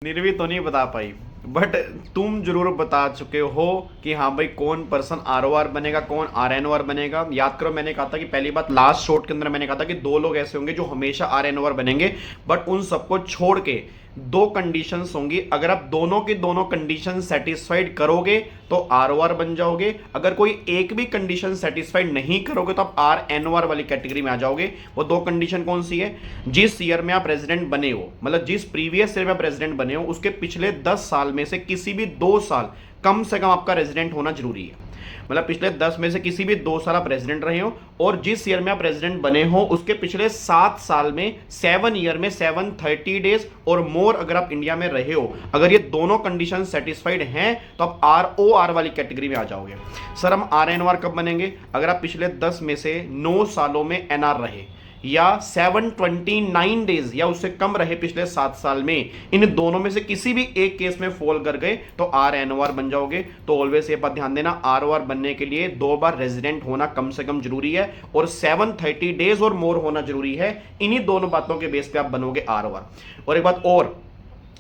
निर्वी तो नहीं बता पाई, बट तुम जरूर बता चुके हो कि हाँ भाई कौन पर्सन ROR बनेगा, कौन RNOR बनेगा। याद करो मैंने कहा था कि पहली बात लास्ट शॉट के अंदर मैंने कहा था कि दो लोग ऐसे होंगे जो हमेशा RNOR बनेंगे, बट उन सबको छोड़ के दो कंडीशंस होंगी। अगर आप दोनों की दोनों कंडीशन सेटिस्फाइड करोगे तो ROR बन जाओगे। अगर कोई एक भी कंडीशन सेटिस्फाइड नहीं करोगे तो आप RNOR वाली कैटेगरी में आ जाओगे। वो दो कंडीशन कौन सी है? जिस ईयर में आप प्रेसिडेंट बने हो, मतलब जिस प्रीवियस ईयर में प्रेसिडेंट बने हो उसके पिछले 10 साल में से किसी भी 2 साल कम से कम आपका रेजिडेंट होना जरूरी है। मतलब पिछले 10 में से किसी भी 2 साल आप प्रेसिडेंट रहे हो, और जिस ईयर में आप प्रेसिडेंट बने हो उसके पिछले 7 साल में 7 ईयर में 730 डेज और मोर अगर आप इंडिया में रहे हो। अगर ये दोनों कंडीशन सेटिस्फाइड हैं तो आप ROR वाली कैटेगरी में आ जाओगे। सर हम RNOR कब बनेंगे? अगर आप पिछले 10 में से 9 सालों में NR रहे या 729 डेज या उससे कम रहे पिछले 7 साल में, इन दोनों में से किसी भी एक केस में फॉल कर गए तो RNOR बन जाओगे। तो ऑलवेज ये बात ध्यान देना, ROR बनने के लिए 2 बार रेजिडेंट होना कम से कम जरूरी है और 730 डेज और मोर होना जरूरी है। इन्हीं दोनों बातों के बेस पे आप बनोगे ROR। और एक बात और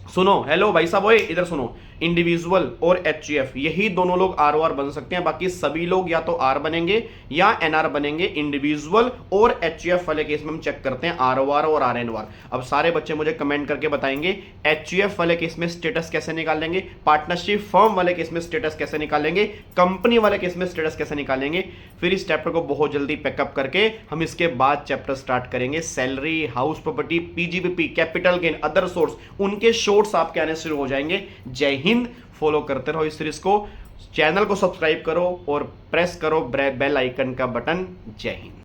सुनो, हेलो भाई साहब, ओए इधर सुनो, इंडिविजुअल और HUF यही दोनों लोग ROR बन सकते हैं। बाकी सभी लोग या तो R बनेंगे या NR बनेंगे। इंडिविजुअल और HUF वाले केस में हम चेक करते हैं ROR और RNOR। अब सारे बच्चे मुझे कमेंट करके बताएंगे HUF वाले केस में स्टेटस कैसे निकालेंगे, पार्टनरशिप फर्म वाले केस में स्टेटस कैसे निकालेंगे, कंपनी वाले केस में स्टेटस कैसे निकालेंगे। फिर इस चैप्टर को बहुत जल्दी पैकअप करके हम इसके बाद चैप्टर स्टार्ट करेंगे salary, house property, PGBP, capital gain, other source, उनके शॉर्ट्स आपके आने शुरू हो जाएंगे। जय हिंद। फॉलो करते रहो इस सीरीज को, चैनल को सब्सक्राइब करो और प्रेस करो बेल आइकन का बटन। जय हिंद।